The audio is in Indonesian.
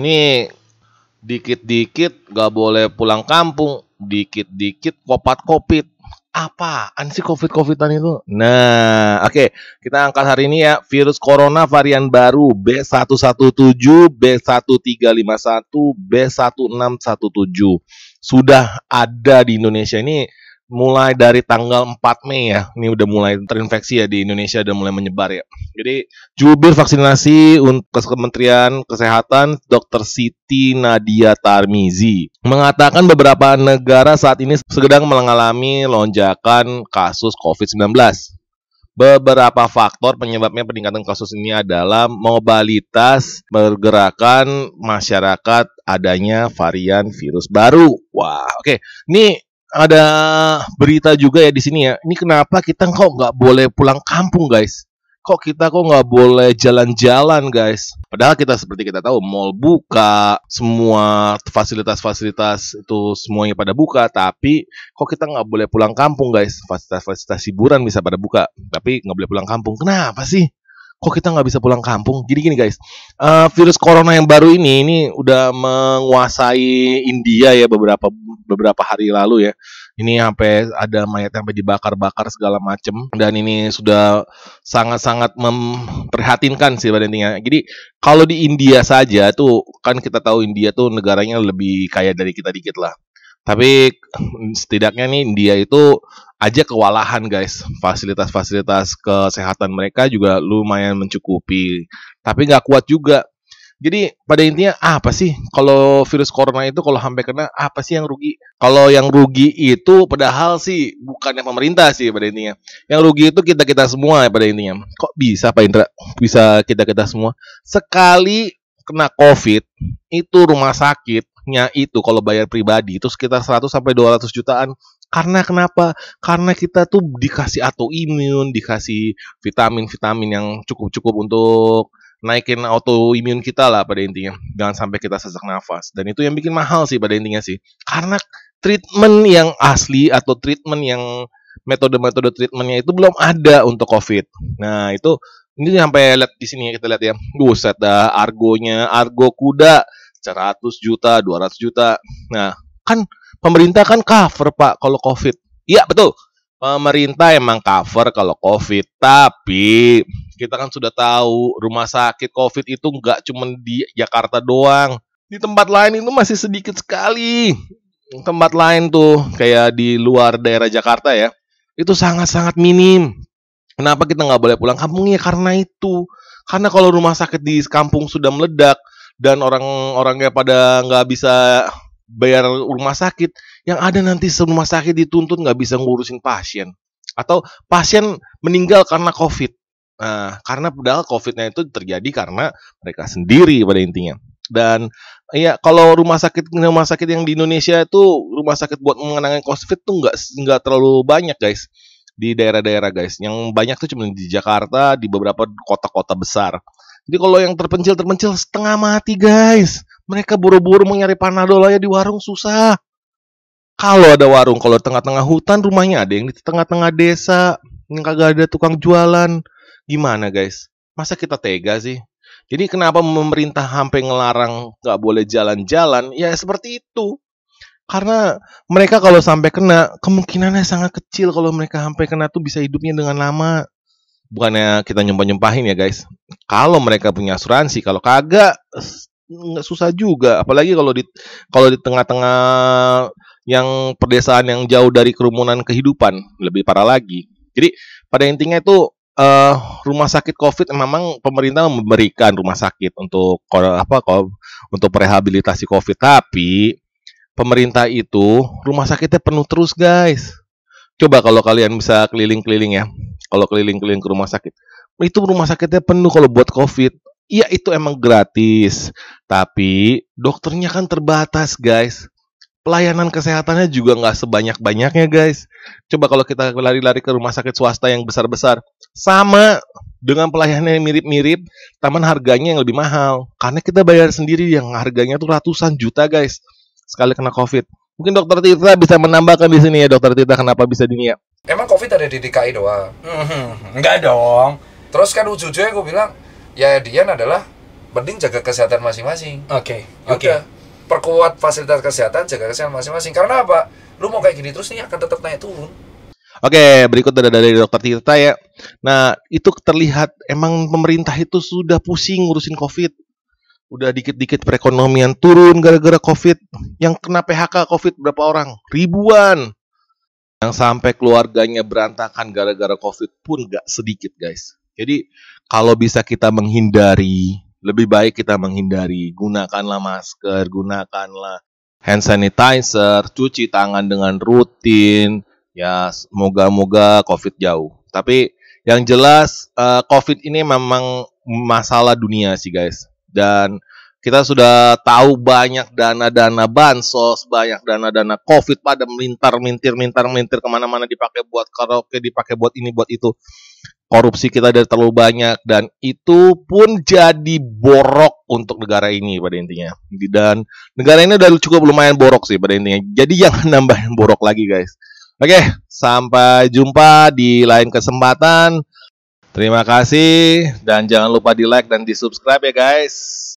ini dikit-dikit gak boleh pulang kampung, dikit-dikit Covid. Apaan sih Covid-Covidan itu? Nah, oke. Kita angkat hari ini ya, virus corona varian baru B117, B1351, B1617 sudah ada di Indonesia ini mulai dari tanggal 4 Mei ya. Ini udah mulai terinfeksi ya di Indonesia, udah mulai menyebar ya. Jadi jubir vaksinasi untuk Kementerian Kesehatan Dr. Siti Nadia Tarmizi mengatakan beberapa negara saat ini sedang mengalami lonjakan kasus COVID-19. Beberapa faktor penyebabnya peningkatan kasus ini adalah mobilitas pergerakan masyarakat, adanya varian virus baru. Wah, oke. Ini ada berita juga ya di sini ya. Ini kenapa kita kok nggak boleh pulang kampung, guys? Kok kita nggak boleh jalan-jalan, guys? Padahal kita seperti kita tahu, mall buka, semua fasilitas-fasilitas itu semuanya pada buka. Tapi kok kita nggak boleh pulang kampung, guys? Fasilitas-fasilitas hiburan bisa pada buka, tapi nggak boleh pulang kampung. Kenapa sih? Kok kita nggak bisa pulang kampung? Jadi gini guys, virus corona yang baru ini udah menguasai India ya beberapa hari lalu ya. Ini sampai ada mayat sampai dibakar-bakar segala macem, dan ini sudah sangat-sangat memprihatinkan sih pada intinya. Jadi kalau di India saja tuh kan kita tahu India tuh negaranya lebih kaya dari kita dikit lah. Tapi setidaknya nih India itu aja kewalahan guys. Fasilitas-fasilitas kesehatan mereka juga lumayan mencukupi, tapi nggak kuat juga. Jadi pada intinya apa sih kalau virus corona itu kalau sampai kena, apa sih yang rugi? Kalau yang rugi itu padahal sih bukannya pemerintah sih pada intinya. Yang rugi itu kita-kita semua ya pada intinya. Kok bisa Pak Indra? Bisa kita-kita semua. Sekali kena COVID itu rumah sakitnya itu kalau bayar pribadi itu sekitar 100 sampai 200 jutaan. Karena kenapa? Karena kita tuh dikasih autoimun, dikasih vitamin-vitamin yang cukup-cukup untuk naikin autoimun kita lah pada intinya. Jangan sampai kita sesak nafas. Dan itu yang bikin mahal sih pada intinya sih. Karena treatment yang asli atau treatment yang metode-metode treatmentnya itu belum ada untuk COVID. Nah itu ini sampai lihat di sini kita lihat ya. Buset dah argonya, argo kuda 100 juta, 200 juta. Nah kan pemerintah kan cover Pak kalau COVID. Iya betul. Pemerintah emang cover kalau COVID, tapi kita kan sudah tahu rumah sakit COVID itu nggak cuma di Jakarta doang. Di tempat lain itu masih sedikit sekali. Tempat lain tuh kayak di luar daerah Jakarta ya, itu sangat-sangat minim. Kenapa kita nggak boleh pulang kampung ya? Karena itu. Karena kalau rumah sakit di kampung sudah meledak dan orang-orangnya pada nggak bisa bayar rumah sakit, yang ada nanti rumah sakit dituntut nggak bisa ngurusin pasien, atau pasien meninggal karena COVID. Nah, karena padahal COVID-nya itu terjadi karena mereka sendiri pada intinya. Dan ya kalau rumah sakit yang di Indonesia itu rumah sakit buat mengenangi COVID tuh nggak terlalu banyak guys di daerah-daerah guys. Yang banyak tuh cuma di Jakarta, di beberapa kota-kota besar. Jadi kalau yang terpencil setengah mati guys. Mereka buru-buru mau nyari panadol aja di warung susah. Kalau ada warung, kalau tengah-tengah hutan rumahnya ada yang di tengah-tengah desa yang kagak ada tukang jualan. Gimana guys? Masa kita tega sih? Jadi kenapa pemerintah sampai ngelarang nggak boleh jalan-jalan? Ya seperti itu. Karena mereka kalau sampai kena, kemungkinannya sangat kecil kalau mereka sampai kena tuh bisa hidupnya dengan lama. Bukannya kita nyumpah-nyumpahin ya guys. Kalau mereka punya asuransi, kalau kagak nggak susah juga. Apalagi kalau di tengah-tengah yang pedesaan yang jauh dari kerumunan kehidupan, lebih parah lagi. Jadi pada intinya itu rumah sakit COVID memang pemerintah memberikan rumah sakit untuk untuk rehabilitasi COVID, tapi pemerintah itu rumah sakitnya penuh terus guys. Coba kalau kalian bisa keliling-keliling ya, kalau keliling-keliling ke rumah sakit, itu rumah sakitnya penuh kalau buat COVID. Iya itu emang gratis, tapi dokternya kan terbatas guys. Pelayanan kesehatannya juga nggak sebanyak-banyaknya guys. Coba kalau kita lari-lari ke rumah sakit swasta yang besar-besar, sama dengan pelayanannya yang mirip-mirip, taman harganya yang lebih mahal. Karena kita bayar sendiri yang harganya tuh ratusan juta guys sekali kena COVID. Mungkin Dokter Tirta bisa menambahkan di sini ya, Dokter Tirta, kenapa bisa gini ya? Emang COVID ada di DKI doang? Enggak dong. Terus kan ujung-ujungnya gue bilang, ya Dian adalah mending jaga kesehatan masing-masing. Oke. Udah, perkuat fasilitas kesehatan, jaga kesehatan masing-masing. Karena apa? Lu mau kayak gini terus nih akan tetap naik turun. Oke, berikut dari Dokter Tirta ya. Nah, itu terlihat emang pemerintah itu sudah pusing ngurusin COVID. Udah dikit-dikit perekonomian turun gara-gara COVID. Yang kena PHK COVID berapa orang? Ribuan. Yang sampai keluarganya berantakan gara-gara COVID pun gak sedikit, guys. Jadi, kalau bisa kita menghindari, lebih baik kita menghindari. Gunakanlah masker, gunakanlah hand sanitizer, cuci tangan dengan rutin. Ya, moga-moga COVID jauh. Tapi yang jelas COVID ini memang masalah dunia sih, guys. Dan kita sudah tahu banyak dana-dana bansos, banyak dana-dana COVID pada melintar kemana-mana, dipakai buat karaoke, dipakai buat ini, buat itu. Korupsi kita ada terlalu banyak dan itu pun jadi borok untuk negara ini pada intinya. Dan negara ini udah cukup lumayan borok sih pada intinya. Jadi jangan nambahin borok lagi, guys. Oke, sampai jumpa di lain kesempatan. Terima kasih dan jangan lupa di like dan di subscribe ya, guys.